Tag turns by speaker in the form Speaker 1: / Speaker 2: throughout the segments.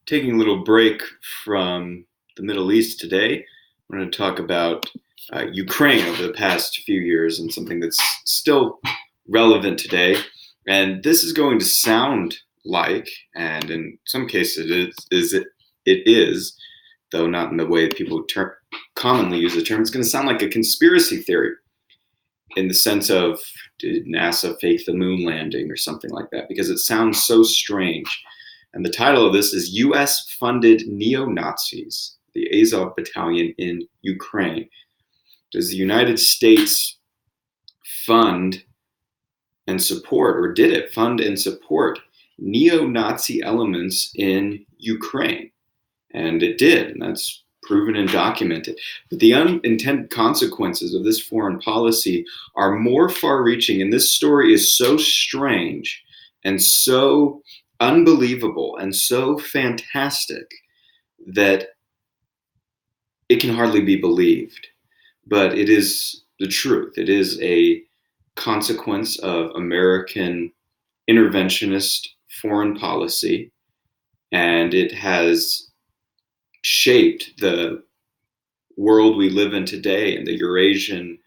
Speaker 1: Taking a little break from the Middle East today, I'm going to talk about Ukraine over the past few years and something that's still relevant today. And this is going to sound like, and in some cases it is, though not in the way people commonly use the term. It's going to sound like a conspiracy theory in the sense of, did NASA fake the moon landing or something like that? Because it sounds so strange. And the title of this is US-funded neo-Nazis, the Azov Battalion in Ukraine. Does the United States fund and support, or did it fund and support neo-Nazi elements in Ukraine? And it did, and that's proven and documented. But the unintended consequences of this foreign policy are more far-reaching, and this story is so strange and so unbelievable and so fantastic that it can hardly be believed. But it is the truth. It is a consequence of American interventionist foreign policy, and it has shaped the world we live in today in the Eurasian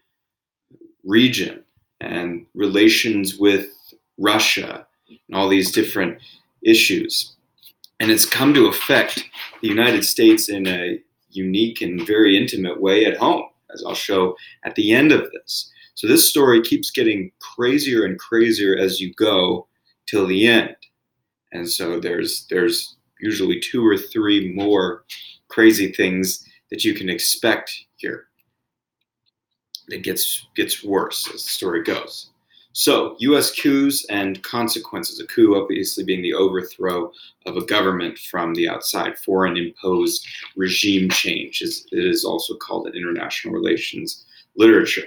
Speaker 1: region and relations with Russia and all these different issues. And it's come to affect the United States in a unique and very intimate way at home, as I'll show at the end of this. So this story keeps getting crazier and crazier as you go till the end. And so there's usually 2 or 3 more crazy things that you can expect here. It gets worse as the story goes. So, U.S. coups and consequences. A coup, obviously, being the overthrow of a government from the outside. Foreign-imposed regime change, it is also called in international relations literature.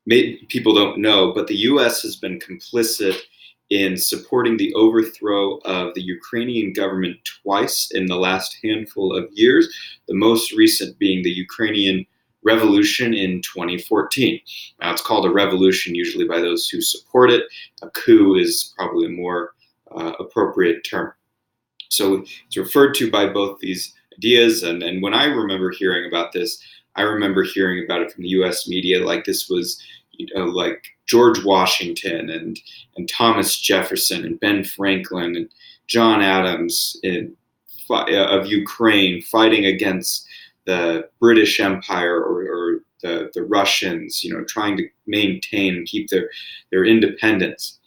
Speaker 1: Maybe people don't know, but the U.S. has been complicit in supporting the overthrow of the Ukrainian government twice in the last handful of years, the most recent being the Ukrainian Revolution in 2014. Now, it's called a revolution usually by those who support it. A coup is probably a more appropriate term. So it's referred to by both these ideas. And when I remember hearing about this, I remember hearing about it from the U.S. media like this was, like George Washington and Thomas Jefferson and Ben Franklin and John Adams of Ukraine fighting against the British Empire or the Russians, trying to maintain and keep their independence,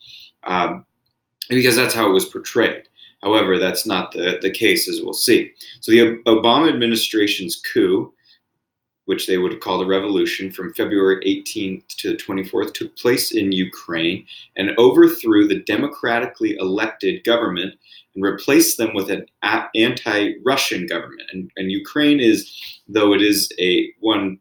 Speaker 1: because that's how it was portrayed. However, that's not the case, as we'll see. So the Obama administration's coup, which they would have called a revolution, from February 18th to the 24th, took place in Ukraine and overthrew the democratically elected government and replaced them with an anti-Russian government. And Ukraine is, though it is a one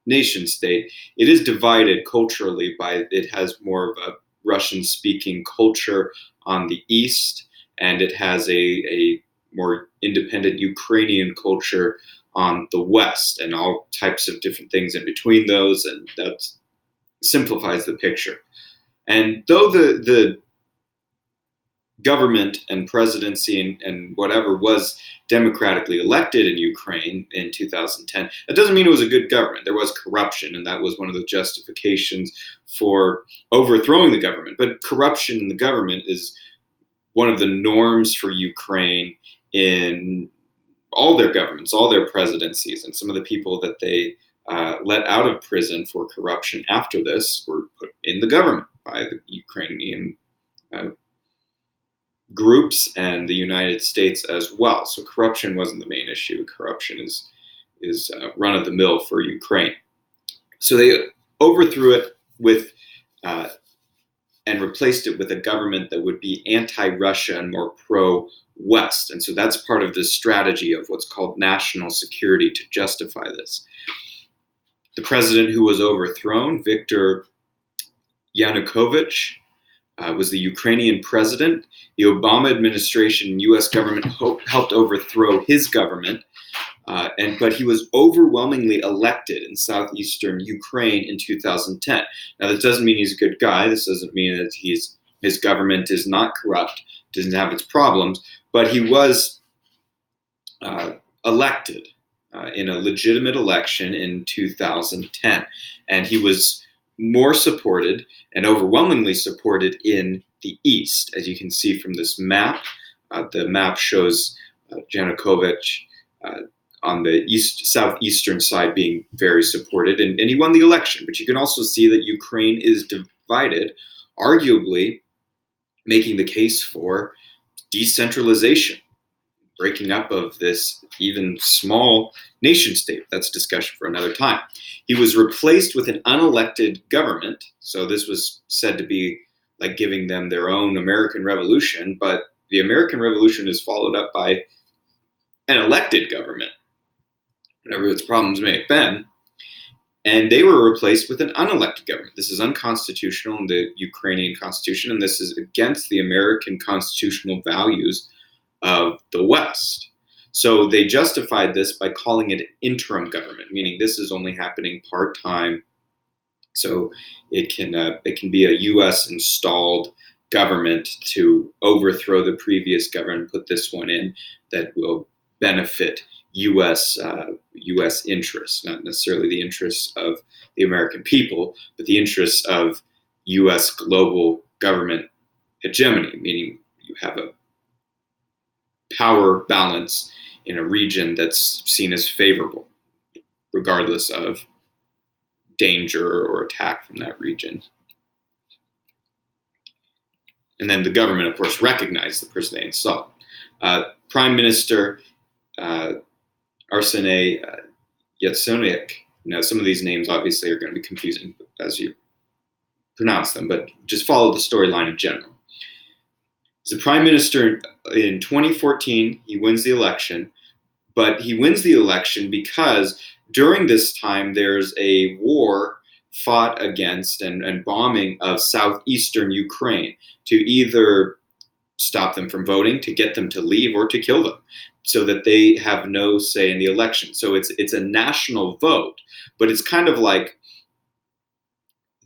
Speaker 1: nation state, it is divided culturally it has more of a Russian-speaking culture on the east, and it has a more independent Ukrainian culture on the west, and all types of different things in between those, and that simplifies the picture. And though the government and presidency and whatever was democratically elected in Ukraine in 2010, that doesn't mean it was a good government. There was corruption, and that was one of the justifications for overthrowing the government. But corruption in the government is one of the norms for Ukraine in all their governments, all their presidencies, and some of the people that they let out of prison for corruption after this were put in the government by the Ukrainian groups and the United States as well. So corruption wasn't the main issue. Corruption is run-of-the-mill for Ukraine. So they overthrew it with and replaced it with a government that would be anti-Russia and more pro-West. And so that's part of this strategy of what's called national security to justify this. The president who was overthrown, Viktor Yanukovych, was the Ukrainian president. The Obama administration and U.S. government helped overthrow his government, but he was overwhelmingly elected in southeastern Ukraine in 2010. Now, that doesn't mean he's a good guy. This doesn't mean that his government is not corrupt, doesn't have its problems, but he was elected in a legitimate election in 2010, and he was more supported and overwhelmingly supported in the East, as you can see from this map. The map shows Yanukovych on the southeastern side being very supported, and he won the election. But you can also see that Ukraine is divided, arguably making the case for decentralization, breaking up of this even small nation state. That's a discussion for another time. He was replaced with an unelected government. So this was said to be like giving them their own American Revolution, but the American Revolution is followed up by an elected government, whatever its problems may have been. And they were replaced with an unelected government. This is unconstitutional in the Ukrainian constitution, and this is against the American constitutional values of the West. So they justified this by calling it interim government, meaning this is only happening part-time. So it can be a U.S. installed government to overthrow the previous government, put this one in that will benefit U.S. interests, not necessarily the interests of the American people, but the interests of U.S. global government hegemony, meaning you have a power balance in a region that's seen as favorable, regardless of danger or attack from that region. And then the government, of course, recognized the person they installed. Prime Minister Arseniy Yatsenyuk. Now, some of these names obviously are going to be confusing as you pronounce them, but just follow the storyline in general. As the prime minister in 2014, he wins the election, but he wins the election because during this time there's a war fought against and bombing of southeastern Ukraine to either stop them from voting, to get them to leave, or to kill them, so that they have no say in the election. So it's a national vote, but it's kind of like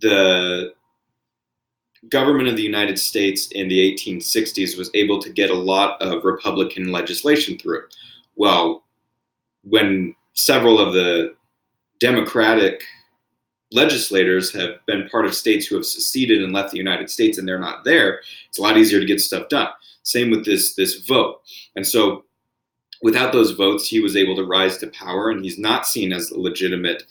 Speaker 1: the government of the United States in the 1860s was able to get a lot of Republican legislation through. Well, when several of the Democratic legislators have been part of states who have seceded and left the United States and they're not there, it's a lot easier to get stuff done. Same with this vote. And so without those votes, he was able to rise to power, and he's not seen as the legitimate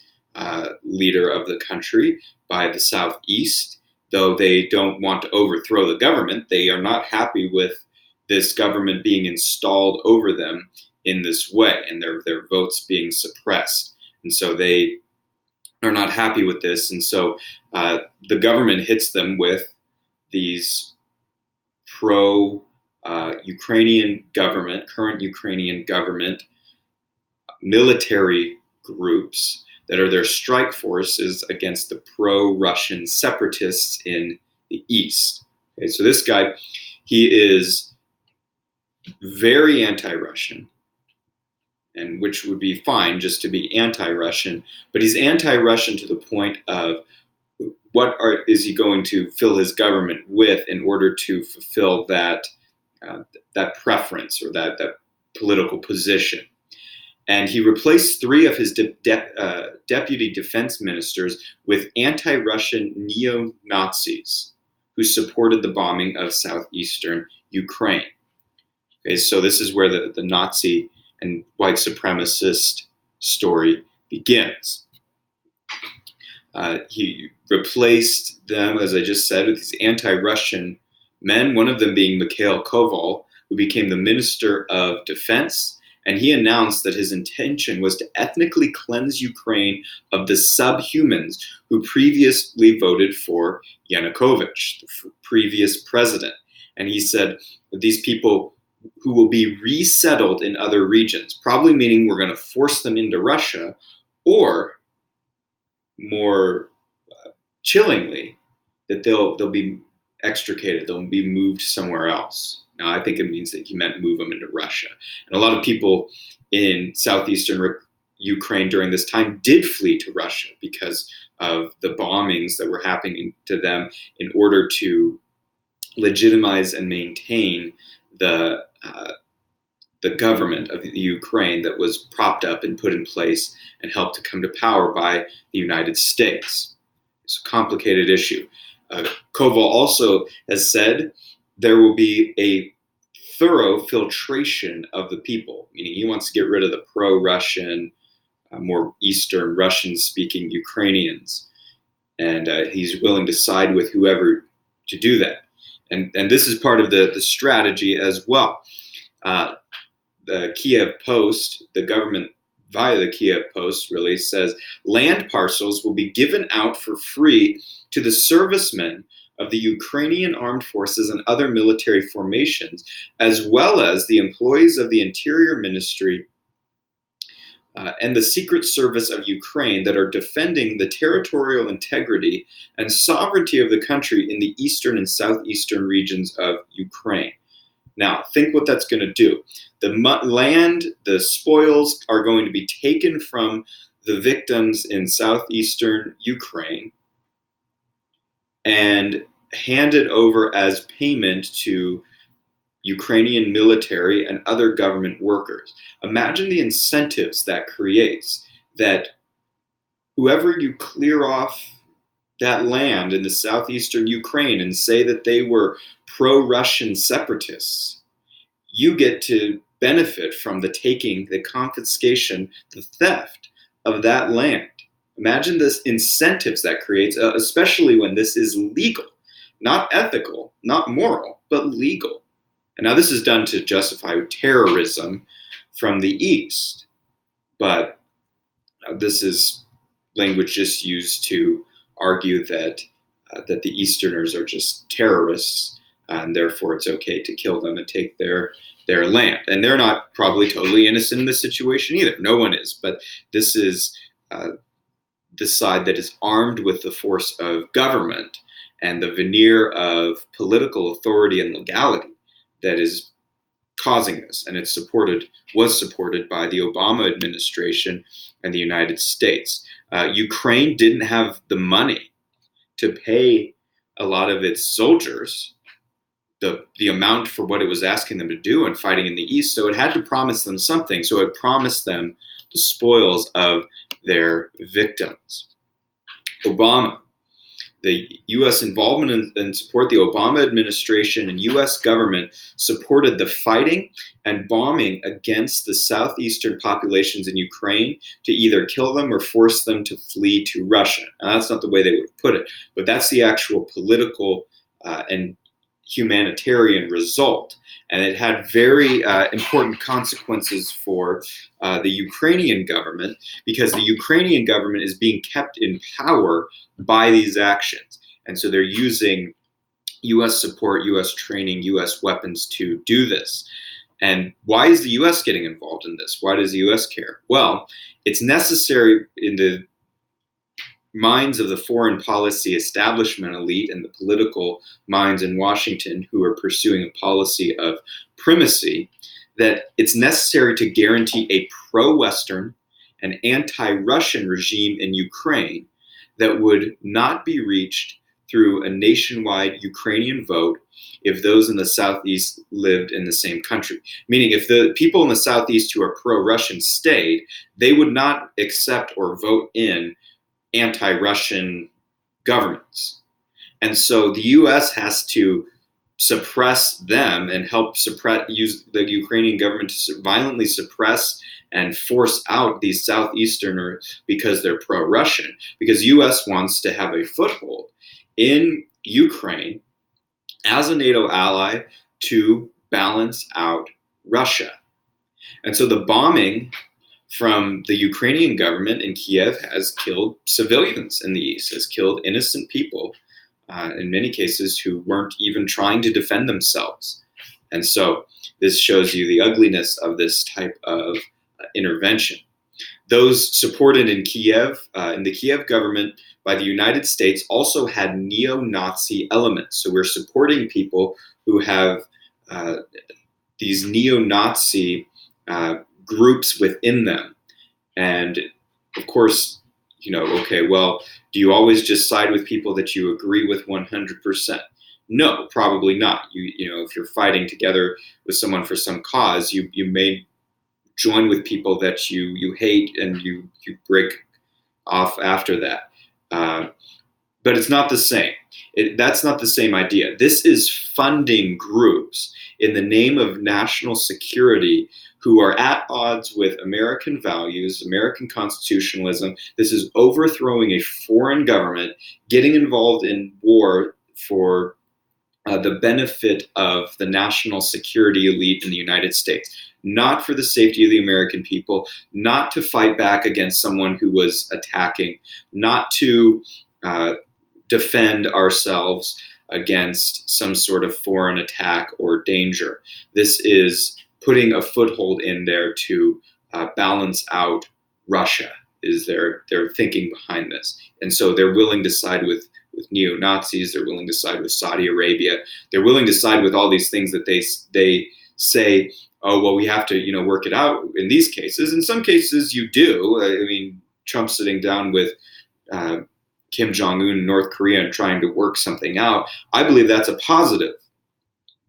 Speaker 1: leader of the country by the Southeast, though they don't want to overthrow the government. They are not happy with this government being installed over them in this way, and their votes being suppressed. And so they are not happy with this. And so the government hits them with these pro-Ukrainian government, current Ukrainian government, military groups that are their strike forces against the pro-Russian separatists in the East. Okay, so this guy, he is very anti-Russian, and which would be fine just to be anti-Russian, but he's anti-Russian to the point of is he going to fill his government with in order to fulfill that preference or that political position. And he replaced 3 of his deputy defense ministers with anti-Russian neo-Nazis who supported the bombing of southeastern Ukraine. Okay, so this is where the Nazi and white supremacist story begins. He replaced them, as I just said, with these anti-Russian men, one of them being Mikhail Koval, who became the Minister of Defense. And he announced that his intention was to ethnically cleanse Ukraine of the subhumans who previously voted for Yanukovych, the previous president. And he said that these people who will be resettled in other regions, probably meaning we're going to force them into Russia, or more chillingly, that they'll be extricated, they'll be moved somewhere else. Now, I think it means that he meant move them into Russia. And a lot of people in southeastern Ukraine during this time did flee to Russia because of the bombings that were happening to them in order to legitimize and maintain the the government of the Ukraine that was propped up and put in place and helped to come to power by the United States. It's a complicated issue. Koval also has said there will be a thorough filtration of the people, meaning he wants to get rid of the pro-Russian, more Eastern Russian-speaking Ukrainians, and he's willing to side with whoever to do that. And this is part of the strategy as well. The Kiev Post, the government via the Kiev Post really says land parcels will be given out for free to the servicemen of the Ukrainian armed forces and other military formations, as well as the employees of the Interior Ministry and the Secret Service of Ukraine that are defending the territorial integrity and sovereignty of the country in the eastern and southeastern regions of Ukraine. Now, think what that's going to do. The land, the spoils are going to be taken from the victims in southeastern Ukraine and handed over as payment to Ukrainian military and other government workers. Imagine the incentives that creates, that whoever you clear off that land in the southeastern Ukraine and say that they were pro-Russian separatists, you get to benefit from the taking, the confiscation, the theft of that land. Imagine the incentives that creates, especially when this is legal, not ethical, not moral, but legal. And now this is done to justify terrorism from the East, but this is language just used to argue that that the Easterners are just terrorists, and therefore it's okay to kill them and take their land. And they're not probably totally innocent in this situation either. No one is, but this is the side that is armed with the force of government and the veneer of political authority and legality that is causing this. And was supported by the Obama administration and the United States. Ukraine didn't have the money to pay a lot of its soldiers the amount for what it was asking them to do and fighting in the East. So it had to promise them something. So it promised them the spoils of their victims. The U.S. involvement and support, the Obama administration and U.S. government supported the fighting and bombing against the southeastern populations in Ukraine to either kill them or force them to flee to Russia. Now, that's not the way they would put it, but that's the actual political and humanitarian result. And it had very important consequences for the Ukrainian government, because the Ukrainian government is being kept in power by these actions. And so they're using U.S. support, U.S. training, U.S. weapons to do this. And why is the U.S. getting involved in this? Why does the U.S. care? Well, it's necessary in the minds of the foreign policy establishment elite and the political minds in Washington who are pursuing a policy of primacy, that it's necessary to guarantee a pro-Western and anti-Russian regime in Ukraine that would not be reached through a nationwide Ukrainian vote if those in the Southeast lived in the same country. Meaning, if the people in the Southeast who are pro-Russian stayed, they would not accept or vote in anti-Russian governments. And so the U.S. has to suppress them and help use the Ukrainian government to violently suppress and force out these Southeasterners because they're pro-Russian, because U.S. wants to have a foothold in Ukraine as a NATO ally to balance out Russia. And so the bombing from the Ukrainian government in Kiev has killed civilians in the East, has killed innocent people, in many cases who weren't even trying to defend themselves. And so this shows you the ugliness of this type of intervention. Those supported in Kiev, in the Kiev government by the United States, also had neo-Nazi elements. So we're supporting people who have these neo-Nazi groups within them. And of course, okay, well, do you always just side with people that you agree with 100%? No, probably not. If you're fighting together with someone for some cause, you may join with people that you hate, and you break off after that. But it's not the same. That's not the same idea. This is funding groups in the name of national security who are at odds with American values, American constitutionalism. This is overthrowing a foreign government, getting involved in war for the benefit of the national security elite in the United States, not for the safety of the American people, not to fight back against someone who was attacking, not to defend ourselves against some sort of foreign attack or danger. This is putting a foothold in there to balance out Russia, is their thinking behind this. And so they're willing to side with neo-Nazis, they're willing to side with Saudi Arabia, they're willing to side with all these things that they say, oh, well, we have to, work it out in these cases. In some cases you do. I mean, Trump's sitting down with Kim Jong-un in North Korea and trying to work something out. I believe that's a positive.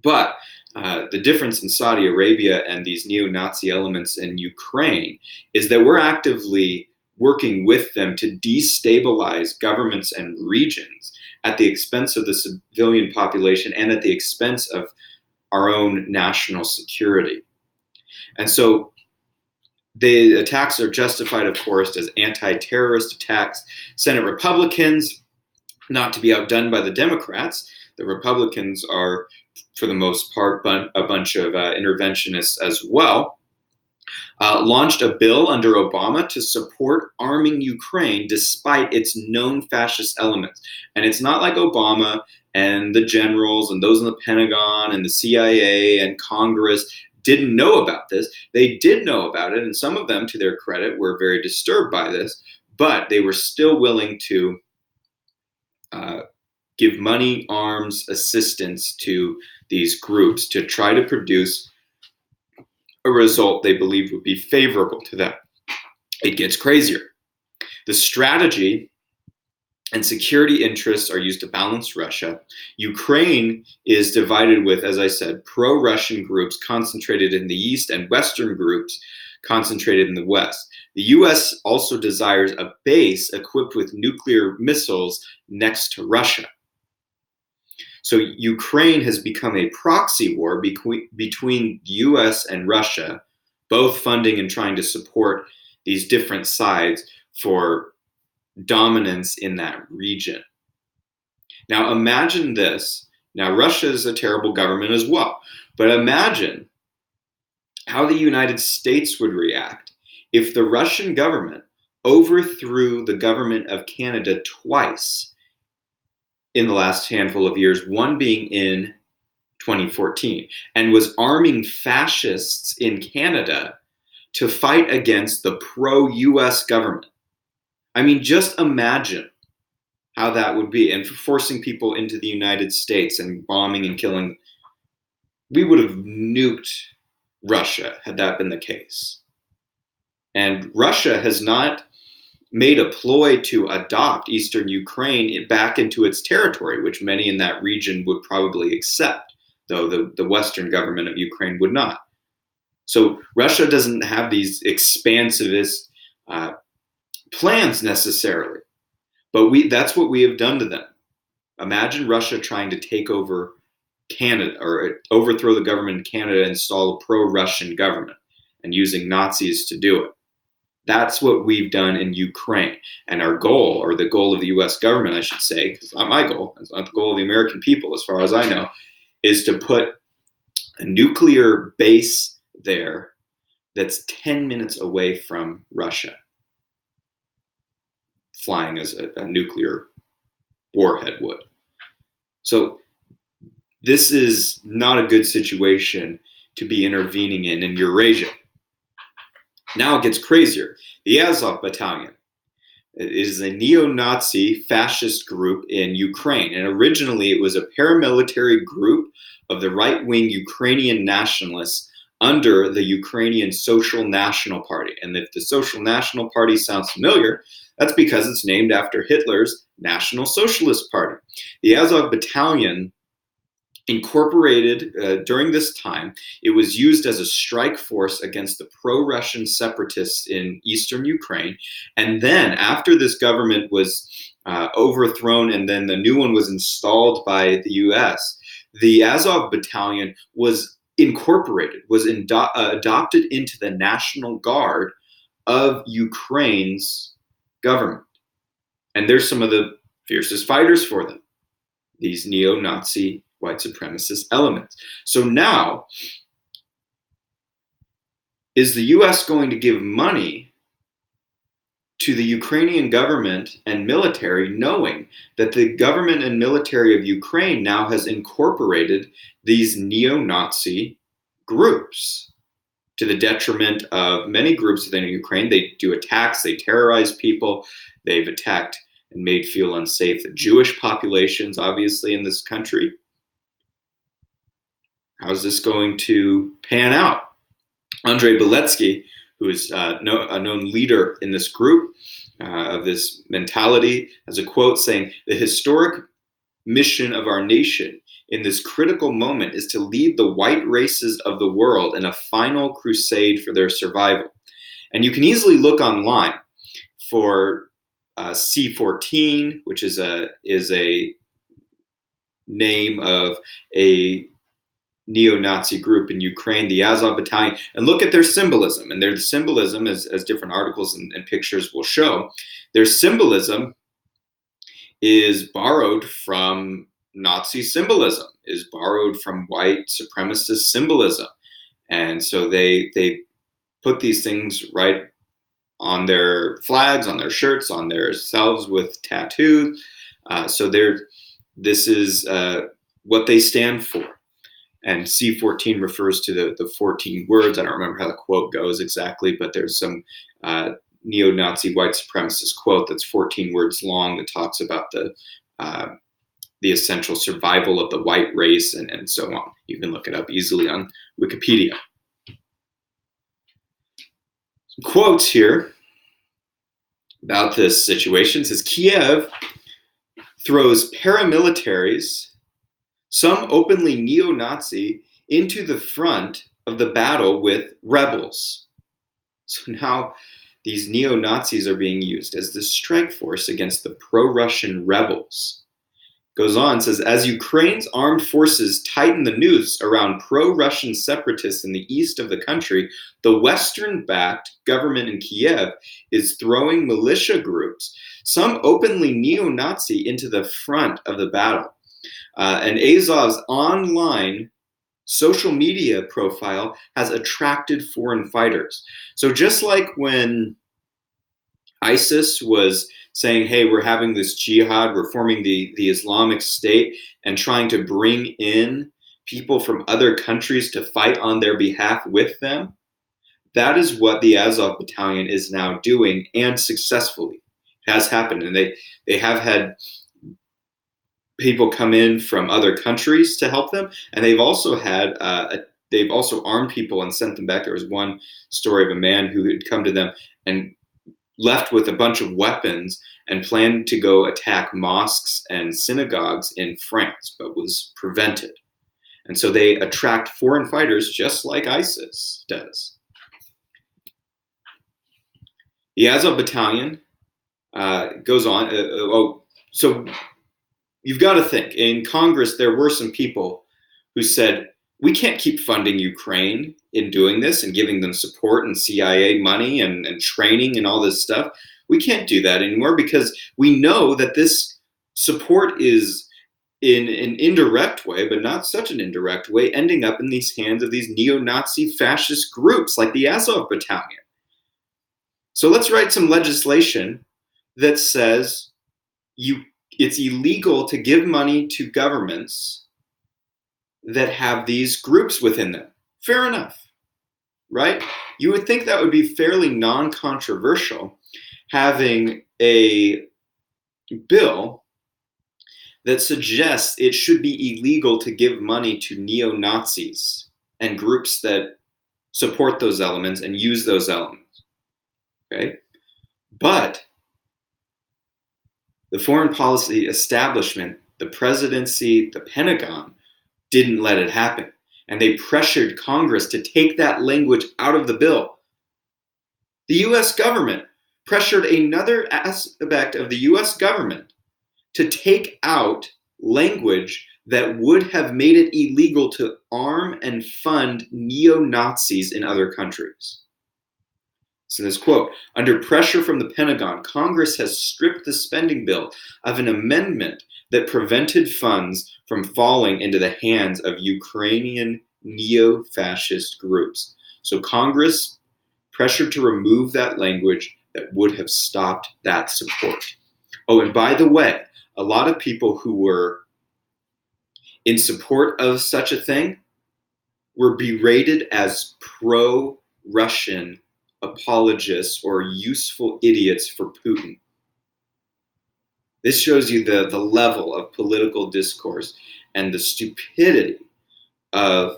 Speaker 1: But the difference in Saudi Arabia and these neo-Nazi elements in Ukraine is that we're actively working with them to destabilize governments and regions at the expense of the civilian population and at the expense of our own national security. And so the attacks are justified, of course, as anti-terrorist attacks. Senate Republicans, not to be outdone by the Democrats, the Republicans are, for the most part, a bunch of interventionists as well, launched a bill under Obama to support arming Ukraine despite its known fascist elements. And it's not like Obama and the generals and those in the Pentagon and the CIA and Congress didn't know about this. They did know about it, and some of them, to their credit, were very disturbed by this, but they were still willing to give money, arms, assistance to these groups to try to produce a result they believed would be favorable to them. It gets crazier. The strategy and security interests are used to balance Russia. Ukraine is divided with, as I said, pro-Russian groups concentrated in the east and Western groups concentrated in the west. The US also desires a base equipped with nuclear missiles next to Russia. So Ukraine has become a proxy war between the US and Russia, both funding and trying to support these different sides for dominance in that region. Now imagine this. Now Russia is a terrible government as well, but imagine how the United States would react if the Russian government overthrew the government of Canada twice in the last handful of years, one being in 2014, and was arming fascists in Canada to fight against the pro-US government. I mean, just imagine how that would be, and forcing people into the United States and bombing and killing. We would have nuked Russia had that been the case. And Russia has not made a ploy to adopt eastern Ukraine back into its territory, which many in that region would probably accept, though the Western government of Ukraine would not. So Russia doesn't have these expansivist plans necessarily, but that's what we have done to them. Imagine Russia trying to take over Canada or overthrow the government in Canada and install a pro-Russian government and using Nazis to do it. That's what we've done in Ukraine. And our goal, or the goal of the US government, I should say, because it's not my goal, it's not the goal of the American people as far as I know, is to put a nuclear base there that's 10 minutes away from Russia, flying as a nuclear warhead would. So this is not a good situation to be intervening in Eurasia. Now it gets crazier. The Azov Battalion is a neo-Nazi fascist group in Ukraine. And originally it was a paramilitary group of the right-wing Ukrainian nationalists under the Ukrainian Social National Party. And if the Social National Party sounds familiar, that's because it's named after Hitler's National Socialist Party. The Azov Battalion incorporated during this time. It was used as a strike force against the pro-Russian separatists in eastern Ukraine. And then after this government was overthrown and then the new one was installed by the US, the Azov Battalion was incorporated, was adopted into the National Guard of Ukraine's government. And they're some of the fiercest fighters for them, these neo-Nazi white supremacist elements. So now, is the US going to give money to the Ukrainian government and military, knowing that the government and military of Ukraine now has incorporated these neo-Nazi groups to the detriment of many groups within Ukraine? They do attacks, they terrorize people, they've attacked and made feel unsafe the Jewish populations, obviously, in this country. How's this going to pan out? Andrei Beletsky, who is a known leader in this group of this mentality, has a quote saying, "The historic mission of our nation in this critical moment is to lead the white races of the world in a final crusade for their survival." And you can easily look online for C14, which is a name of a neo-Nazi group in Ukraine, the Azov Battalion, and look at their symbolism. And their symbolism, as different articles and pictures will show, their symbolism is borrowed from Nazi symbolism, is borrowed from white supremacist symbolism. And so they put these things right on their flags, on their shirts, on their selves with tattoos. So this is what they stand for. And C14 refers to the 14 words. I don't remember how the quote goes exactly, but there's some neo-Nazi white supremacist quote that's 14 words long that talks about the essential survival of the white race and so on. You can look it up easily on Wikipedia. Some quotes here about this situation. It says, Kiev throws paramilitaries, some openly neo-Nazi, into the front of the battle with rebels. So now these neo-Nazis are being used as the strike force against the pro-Russian rebels. Goes on, says, as Ukraine's armed forces tighten the noose around pro-Russian separatists in the east of the country, the Western-backed government in Kiev is throwing militia groups, some openly neo-Nazi, into the front of the battle. And Azov's online social media profile has attracted foreign fighters. So just like when ISIS was saying, hey, we're having this jihad, we're forming the Islamic State and trying to bring in people from other countries to fight on their behalf with them, that is what the Azov Battalion is now doing, and successfully has happened. And they have had people come in from other countries to help them, and they've also had they've also armed people and sent them back. There was one story of a man who had come to them and left with a bunch of weapons and planned to go attack mosques and synagogues in France, but was prevented. And so they attract foreign fighters just like ISIS does. The Azov Battalion goes on. So you've got to think, in Congress, there were some people who said, we can't keep funding Ukraine in doing this and giving them support and CIA money and training and all this stuff. We can't do that anymore because we know that this support is in an indirect way, but not such an indirect way, ending up in these hands of these neo-Nazi fascist groups like the Azov Battalion. So let's write some legislation that says it's illegal to give money to governments that have these groups within them. Fair enough, right? You would think that would be fairly non-controversial, having a bill that suggests it should be illegal to give money to neo-Nazis and groups that support those elements and use those elements, okay? But the foreign policy establishment, the presidency, the Pentagon, didn't let it happen. And they pressured Congress to take that language out of the bill. The US government pressured another aspect of the US government to take out language that would have made it illegal to arm and fund neo-Nazis in other countries. So this quote, under pressure from the Pentagon, Congress has stripped the spending bill of an amendment that prevented funds from falling into the hands of Ukrainian neo-fascist groups. So Congress pressured to remove that language that would have stopped that support. Oh, and by the way, a lot of people who were in support of such a thing were berated as pro-Russian apologists or useful idiots for Putin. This shows you the level of political discourse and the stupidity of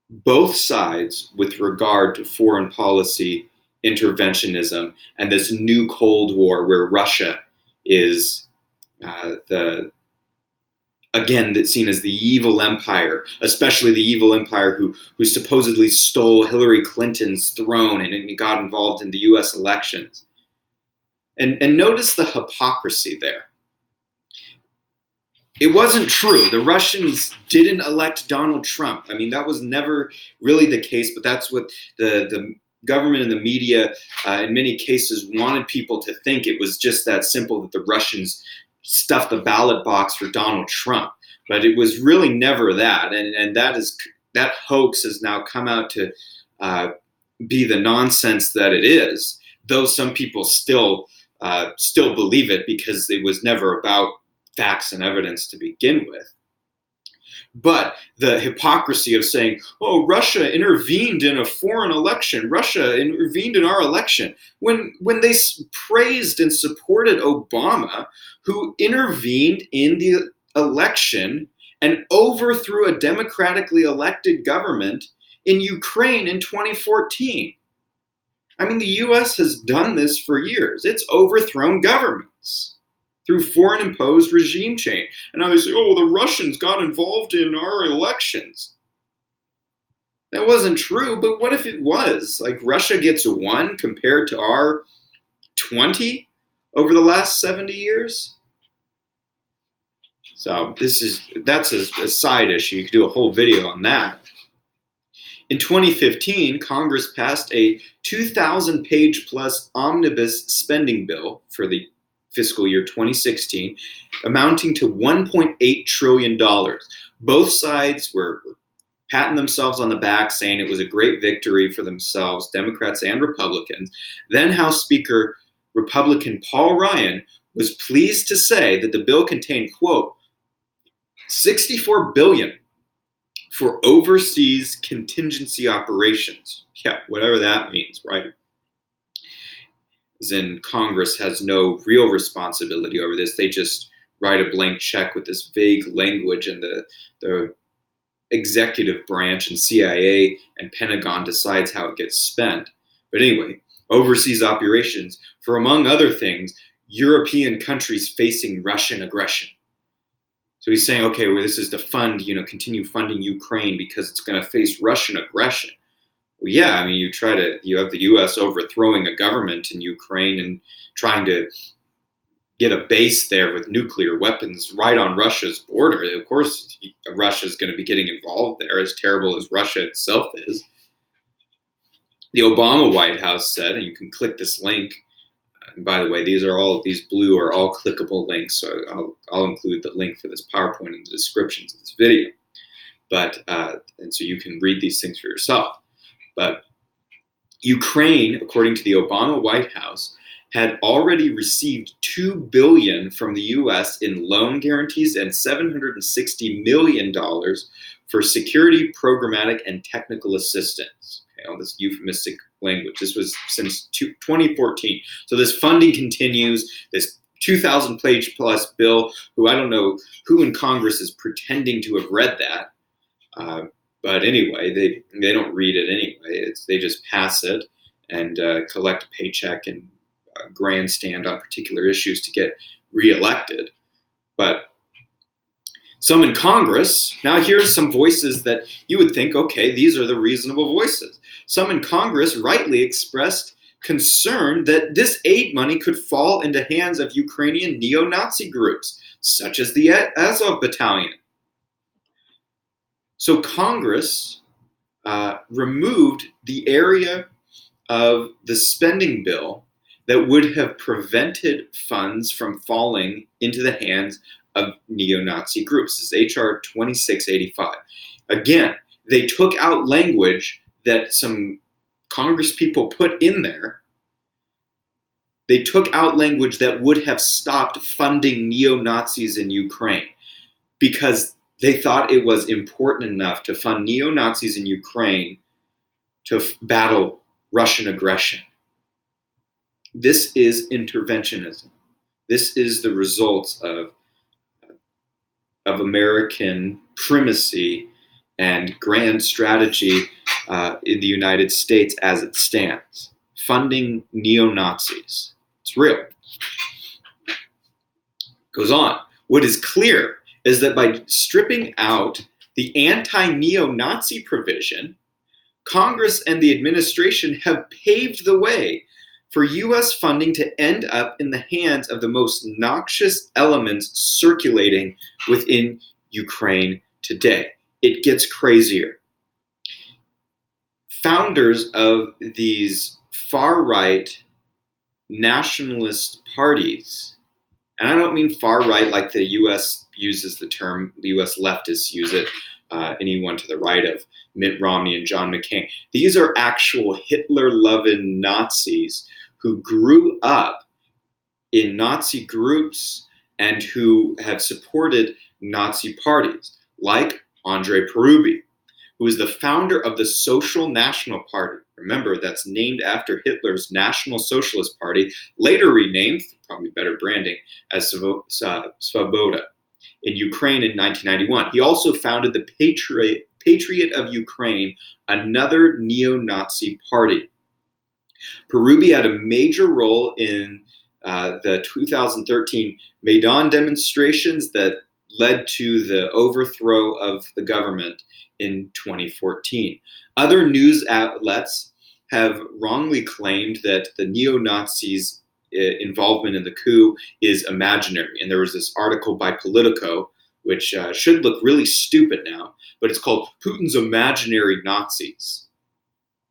Speaker 1: both sides with regard to foreign policy interventionism and this new Cold War where Russia is that's seen as the evil empire, especially the evil empire who supposedly stole Hillary Clinton's throne and got involved in the US elections. And notice the hypocrisy there. It wasn't true. The Russians didn't elect Donald Trump. I mean, that was never really the case, but that's what the government and the media, in many cases, wanted people to think. It was just that simple, that the Russians stuffed the ballot box for Donald Trump. But it was really never that. And that hoax has now come out to be the nonsense that it is, though some people still believe it because it was never about facts and evidence to begin with. But the hypocrisy of saying, oh, Russia intervened in a foreign election, Russia intervened in our election, when they praised and supported Obama, who intervened in the election and overthrew a democratically elected government in Ukraine in 2014. I mean, the US has done this for years. It's overthrown governments through foreign imposed regime change. And now they say, oh, the Russians got involved in our elections. That wasn't true, but what if it was? Like, Russia gets 1 compared to our 20 over the last 70 years? So that's a side issue. You could do a whole video on that. In 2015, Congress passed a 2,000-page plus omnibus spending bill for the fiscal year 2016, amounting to $1.8 trillion. Both sides were patting themselves on the back, saying it was a great victory for themselves, Democrats and Republicans. Then House Speaker Republican Paul Ryan was pleased to say that the bill contained, quote, $64 billion for overseas contingency operations. Yeah, whatever that means, right? As in, Congress has no real responsibility over this. They just write a blank check with this vague language, and the executive branch and CIA and Pentagon decides how it gets spent. But anyway, overseas operations for, among other things, European countries facing Russian aggression. So he's saying, okay, well, this is to fund, continue funding Ukraine because it's going to face Russian aggression. Well, yeah, I mean, you have the U.S. overthrowing a government in Ukraine and trying to get a base there with nuclear weapons right on Russia's border. Of course, Russia is going to be getting involved there, as terrible as Russia itself is. The Obama White House said, and you can click this link. And by the way, these blue are all clickable links, so I'll include the link for this PowerPoint in the descriptions of this video. But and so you can read these things for yourself. But Ukraine, according to the Obama White House, had already received $2 billion from the U.S. in loan guarantees and $760 million for security, programmatic, and technical assistance. Okay, all this euphemistic language. This was since 2014. So this funding continues. This 2,000-page plus bill, who I don't know who in Congress is pretending to have read that. But anyway, they don't read it anyway. They just pass it and collect a paycheck and grandstand on particular issues to get reelected. But Some in Congress, now here's some voices that you would think, okay, these are the reasonable voices. Some in Congress rightly expressed concern that this aid money could fall into hands of Ukrainian neo-Nazi groups, such as the Azov Battalion. So Congress removed the area of the spending bill that would have prevented funds from falling into the hands of neo-Nazi groups. This is HR 2685. Again, they took out language that some Congress people put in there. They took out language that would have stopped funding neo-Nazis in Ukraine because they thought it was important enough to fund neo-Nazis in Ukraine to battle Russian aggression. This is interventionism. This is the results of American primacy and grand strategy in the United States as it stands. Funding neo-Nazis. It's real. Goes on. What is clear is that by stripping out the anti-neo-Nazi provision, Congress and the administration have paved the way for U.S. funding to end up in the hands of the most noxious elements circulating within Ukraine today. It gets crazier. Founders of these far-right nationalist parties, and I don't mean far-right like the U.S. uses the term, the U.S. leftists use it, anyone to the right of Mitt Romney and John McCain. These are actual Hitler-loving Nazis who grew up in Nazi groups and who have supported Nazi parties, like Andrei Parubi, who is the founder of the Social National Party. Remember, that's named after Hitler's National Socialist Party, later renamed, probably better branding, as Svoboda in Ukraine in 1991. He also founded the Patriot of Ukraine, another neo-Nazi party. Parubi had a major role in the 2013 Maidan demonstrations that led to the overthrow of the government in 2014. Other news outlets have wrongly claimed that the neo-Nazis' involvement in the coup is imaginary. And there was this article by Politico, which should look really stupid now, but it's called Putin's Imaginary Nazis.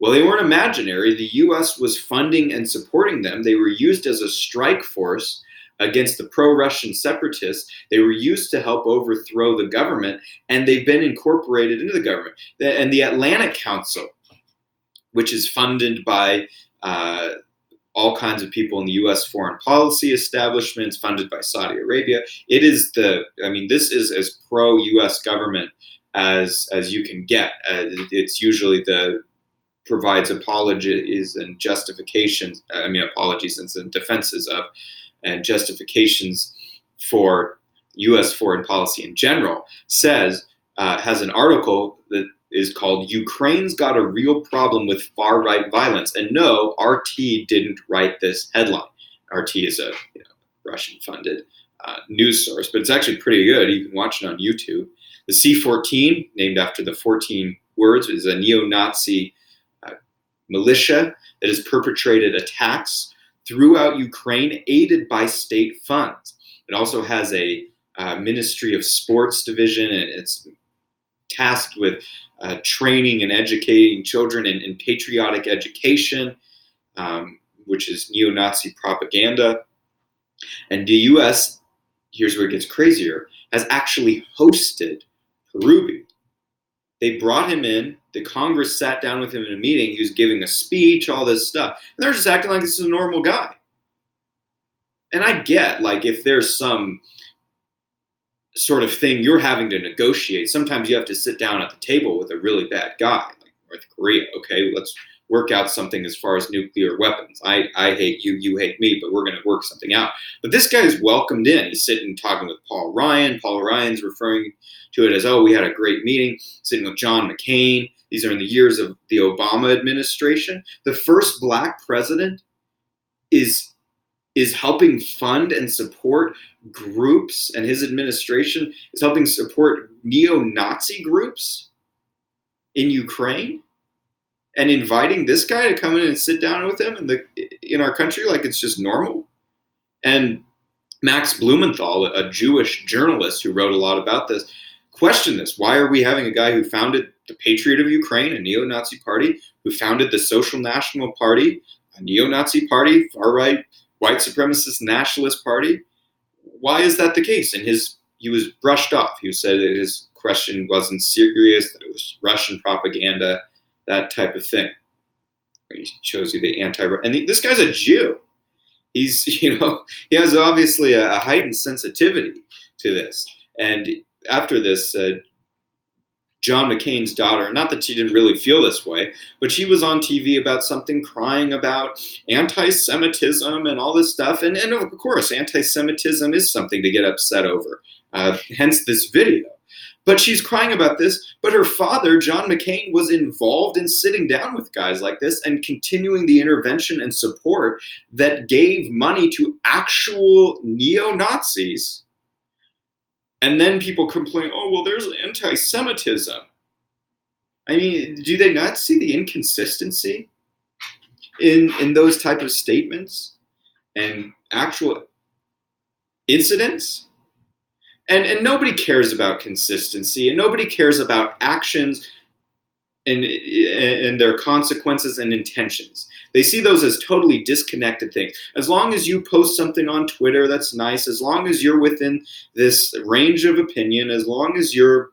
Speaker 1: Well, they weren't imaginary. The U.S. was funding and supporting them. They were used as a strike force against the pro-Russian separatists. They were used to help overthrow the government, and they've been incorporated into the government. And the Atlantic Council, which is funded by all kinds of people in the U.S. foreign policy establishments, funded by Saudi Arabia. This is as pro-U.S. government as you can get. It's usually provides apologies and justifications, apologies and defenses of, and justifications for U.S. foreign policy in general, has an article that is called Ukraine's Got a Real Problem with Far-Right Violence. And no, RT didn't write this headline. RT is a Russian-funded news source, but it's actually pretty good. You can watch it on YouTube. The C-14, named after the 14 words, is a neo-Nazi militia that has perpetrated attacks throughout Ukraine, aided by state funds. It also has a Ministry of Sports division, and it's tasked with training and educating children in patriotic education, which is neo-Nazi propaganda. And the U.S., here's where it gets crazier, has actually hosted Parubi. They brought him in. The Congress sat down with him in a meeting. He was giving a speech, all this stuff. And they're just acting like this is a normal guy. And I get, if there's some sort of thing you're having to negotiate, sometimes you have to sit down at the table with a really bad guy, like North Korea. Okay, let's work out something as far as nuclear weapons. I hate you, you hate me, but we're going to work something out. But this guy is welcomed in. He's sitting talking with Paul Ryan. Paul Ryan's referring to it as, oh, we had a great meeting, sitting with John McCain. These are in the years of the Obama administration. The first black president is is helping fund and support groups, and his administration is helping support neo-Nazi groups in Ukraine, and inviting this guy to come in and sit down with him in our country like it's just normal. And Max Blumenthal, a Jewish journalist who wrote a lot about this, questioned this. Why are we having a guy who founded the Patriot of Ukraine, a neo-Nazi party, who founded the Social National Party, a neo-Nazi party, far-right, white supremacist nationalist party? Why is that the case? And he was brushed off. He said that his question wasn't serious, that it was Russian propaganda, that type of thing. He shows you the and this guy's a Jew. He's, he has obviously a heightened sensitivity to this. And after this, John McCain's daughter, not that she didn't really feel this way, but she was on TV about something, crying about anti-Semitism and all this stuff. And of course, anti-Semitism is something to get upset over, hence this video. But she's crying about this, but her father, John McCain, was involved in sitting down with guys like this and continuing the intervention and support that gave money to actual neo-Nazis. And then people complain, oh, well, there's anti-Semitism. I mean, do they not see the inconsistency in those type of statements and actual incidents? And nobody cares about consistency, and nobody cares about actions and their consequences and intentions. They see those as totally disconnected things. As long as you post something on Twitter that's nice, as long as you're within this range of opinion, as long as you're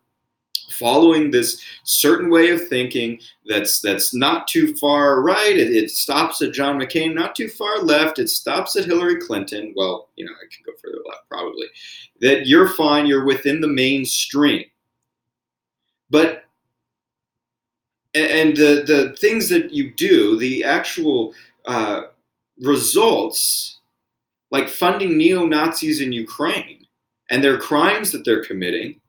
Speaker 1: following this certain way of thinking that's not too far right, it stops at John McCain, not too far left, it stops at Hillary Clinton. Well, I can go further left probably. That you're fine, you're within the mainstream. But and the things that you do, the actual results, like funding neo-Nazis in Ukraine and their crimes that they're committing,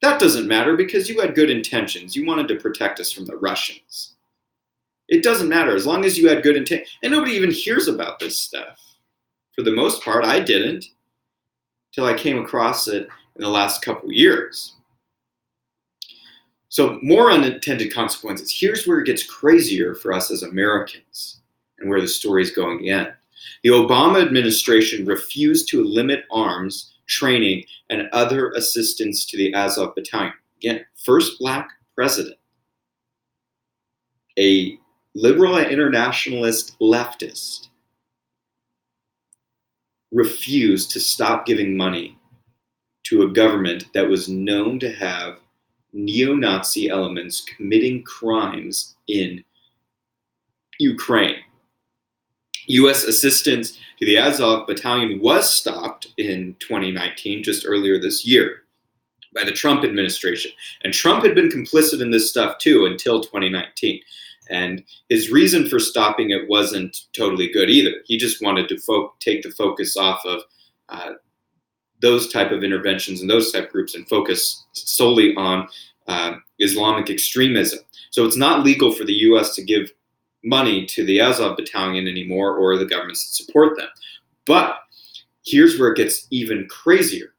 Speaker 1: that doesn't matter because you had good intentions. You wanted to protect us from the Russians. It doesn't matter as long as you had good intent. And nobody even hears about this stuff. For the most part, I didn't till I came across it in the last couple of years. So more unintended consequences. Here's where it gets crazier for us as Americans and where the story's going again. The Obama administration refused to limit arms, training, and other assistance to the Azov Battalion. Again, first black president. A liberal and internationalist leftist refused to stop giving money to a government that was known to have neo-Nazi elements committing crimes in Ukraine. U.S. assistance to the Azov Battalion was stopped in 2019, just earlier this year, by the Trump administration. And Trump had been complicit in this stuff too until 2019. And his reason for stopping it wasn't totally good either. He just wanted to take the focus off of those type of interventions and those type of groups and focus solely on Islamic extremism. So it's not legal for the U.S. to give money to the Azov Battalion anymore or the governments that support them. But here's where it gets even crazier.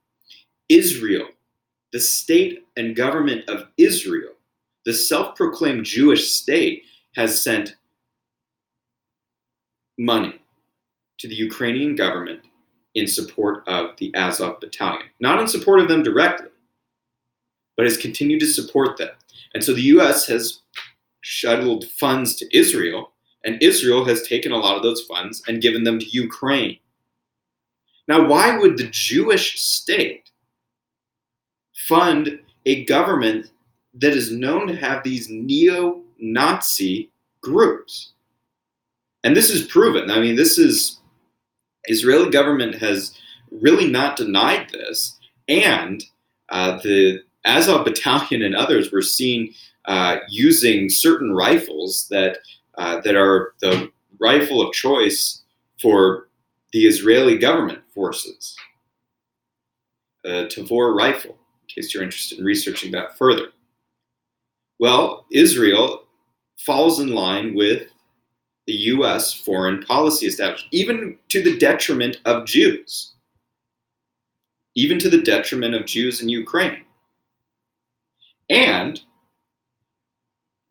Speaker 1: Israel, the state and government of Israel, the self-proclaimed Jewish state, has sent money to the Ukrainian government in support of the Azov Battalion. Not in support of them directly, but has continued to support them. And so the U.S. has shuttled funds to Israel, and Israel has taken a lot of those funds and given them to Ukraine. Now, why would the Jewish state fund a government that is known to have these neo-Nazi groups? And this is proven. I mean, Israeli government has really not denied this, and the Azov Battalion and others were seen using certain rifles that are the rifle of choice for the Israeli government forces. Tavor rifle, in case you're interested in researching that further. Well, Israel falls in line with the US foreign policy establishment, even to the detriment of Jews, even to the detriment of Jews in Ukraine. And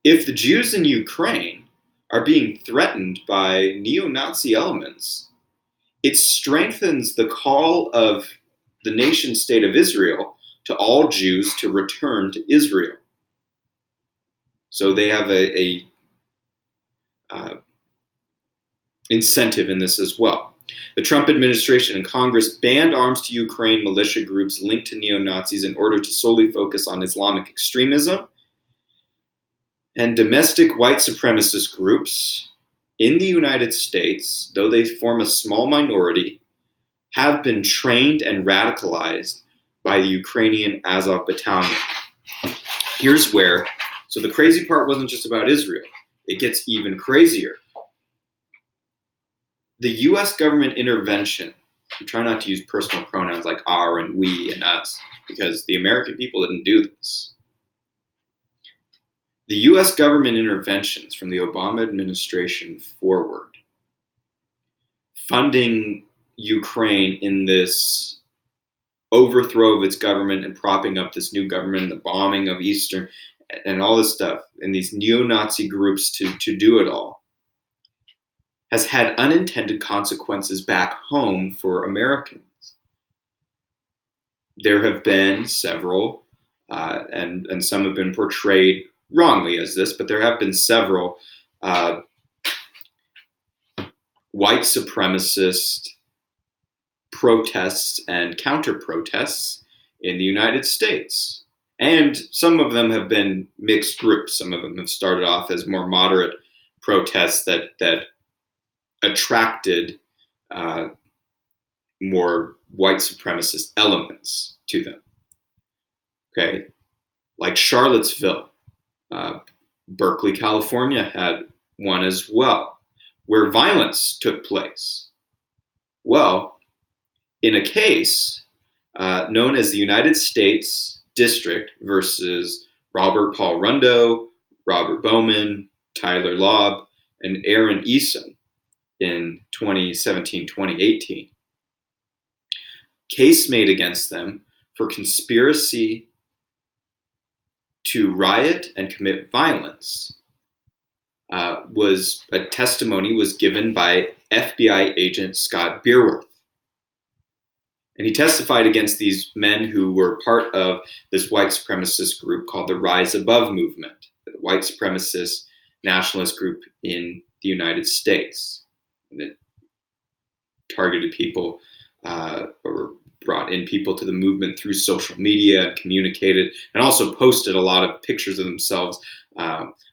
Speaker 1: if the Jews in Ukraine are being threatened by neo-Nazi elements, it strengthens the call of the nation state of Israel to all Jews to return to Israel. So they have a incentive in this as well. The Trump administration and Congress banned arms to Ukraine militia groups linked to neo-Nazis in order to solely focus on Islamic extremism. And domestic white supremacist groups in the United States, though they form a small minority, have been trained and radicalized by the Ukrainian Azov Battalion. Here's where, so the crazy part wasn't just about Israel. It gets even crazier. The US government intervention, I try not to use personal pronouns like our and we and us, because the American people didn't do this. The US government interventions from the Obama administration forward, funding Ukraine in this overthrow of its government and propping up this new government, the bombing of Eastern and all this stuff, and these neo-Nazi groups to do it all, has had unintended consequences back home for Americans. There have been several, and some have been portrayed wrongly as this, but there have been several white supremacist protests and counter-protests in the United States. And some of them have been mixed groups. Some of them have started off as more moderate protests that attracted more white supremacist elements to them. Okay, like Charlottesville, Berkeley, California had one as well, where violence took place. Well, in a case known as the United States District versus Robert Paul Rundo, Robert Bowman, Tyler Lobb, and Aaron Eason in 2017-2018, case made against them for conspiracy to riot and commit violence. Was a testimony was given by FBI agent Scott Bierworth. And he testified against these men who were part of this white supremacist group called the Rise Above movement, the white supremacist nationalist group in the United States that targeted people or brought in people to the movement through social media and communicated, and also posted a lot of pictures of themselves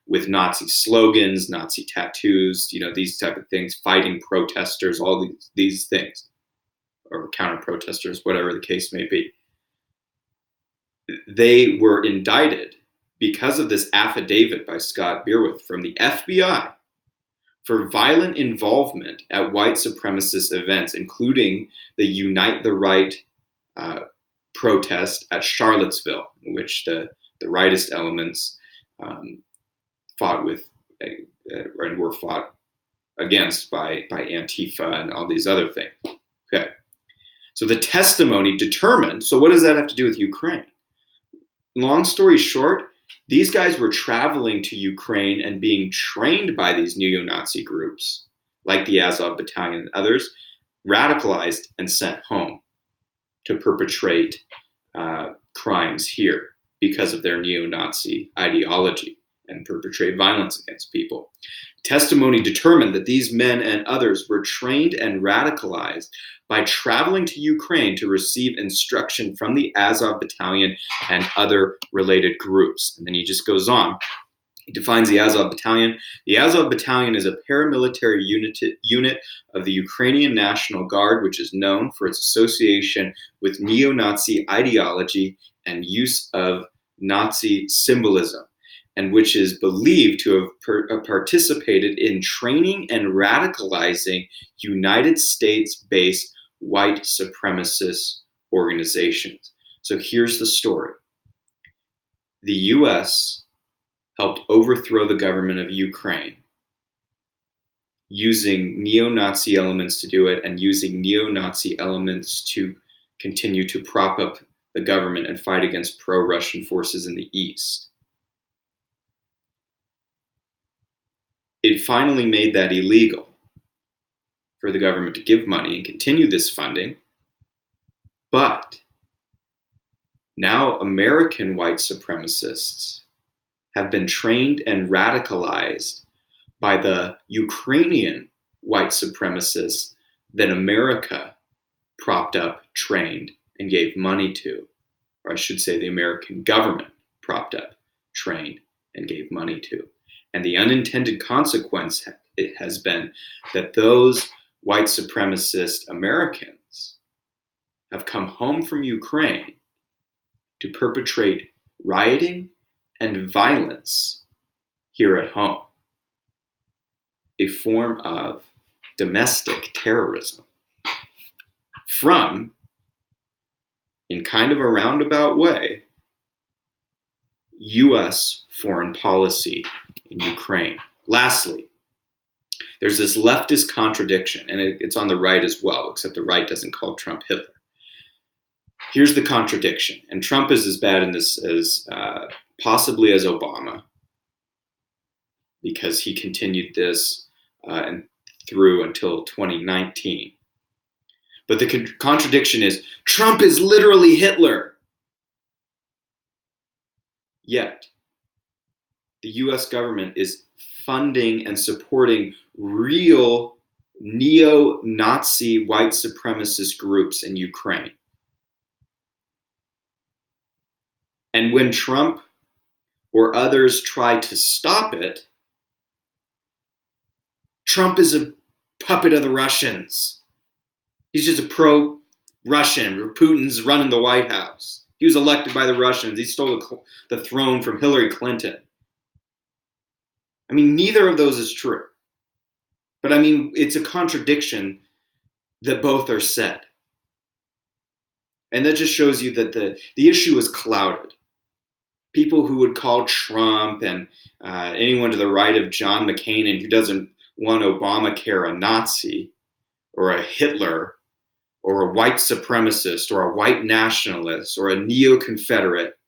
Speaker 1: with Nazi slogans, Nazi tattoos, these type of things, fighting protesters, all these things, or counter protesters, whatever the case may be. They were indicted because of this affidavit by Scott Bierworth from the FBI for violent involvement at white supremacist events, including the Unite the Right protest at Charlottesville, in which the rightist elements fought with and were fought against by Antifa and all these other things. Okay, so the testimony determined. So what does that have to do with Ukraine? Long story short, these guys were traveling to Ukraine and being trained by these neo-Nazi groups, like the Azov Battalion and others, radicalized and sent home to perpetrate crimes here because of their neo-Nazi ideology and perpetrate violence against people. Testimony determined that these men and others were trained and radicalized by traveling to Ukraine to receive instruction from the Azov Battalion and other related groups. And then he just goes on. He defines the Azov Battalion. The Azov Battalion is a paramilitary unit of the Ukrainian National Guard, which is known for its association with neo-Nazi ideology and use of Nazi symbolism, and which is believed to have participated in training and radicalizing United States-based white supremacist organizations. So here's the story. The US helped overthrow the government of Ukraine using neo-Nazi elements to do it and using neo-Nazi elements to continue to prop up the government and fight against pro-Russian forces in the East. It finally made that illegal for the government to give money and continue this funding. But now American white supremacists have been trained and radicalized by the Ukrainian white supremacists that America propped up, trained, and gave money to. Or I should say the American government propped up, trained, and gave money to. And the unintended consequence it has been that those white supremacist Americans have come home from Ukraine to perpetrate rioting and violence here at home, a form of domestic terrorism from, in kind of a roundabout way, US foreign policy in Ukraine. Lastly, there's this leftist contradiction, and it's on the right as well, except the right doesn't call Trump Hitler. Here's the contradiction, and Trump is as bad in this as possibly as Obama, because he continued this and through until 2019. But the contradiction is Trump is literally Hitler. Yet, the US government is funding and supporting real neo-Nazi white supremacist groups in Ukraine. And when Trump or others try to stop it, Trump is a puppet of the Russians. He's just a pro-Russian. Putin's running the White House. He was elected by the Russians. He stole the throne from Hillary Clinton. I mean, neither of those is true. But I mean, it's a contradiction that both are said. And that just shows you that the issue is clouded. People who would call Trump and anyone to the right of John McCain and who doesn't want Obamacare a Nazi or a Hitler or a white supremacist or a white nationalist or a neo-Confederate,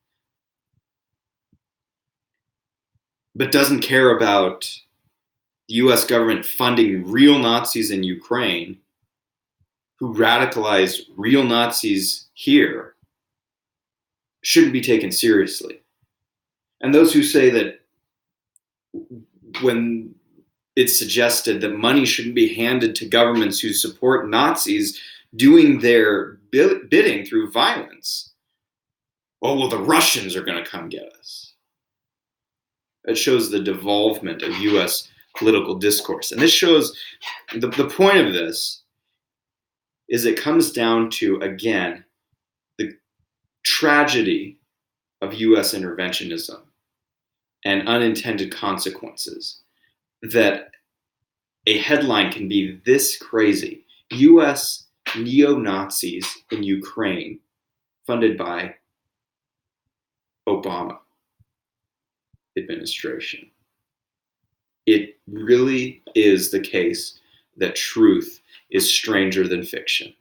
Speaker 1: but doesn't care about the US government funding real Nazis in Ukraine who radicalize real Nazis here, shouldn't be taken seriously. And those who say that when it's suggested that money shouldn't be handed to governments who support Nazis doing their bidding through violence, oh, well, the Russians are going to come get us. It shows the devolvement of US political discourse. And this shows the point of this is it comes down to, again, the tragedy of US interventionism and unintended consequences, that a headline can be this crazy: US neo-Nazis in Ukraine funded by Obama administration. It really is the case that truth is stranger than fiction.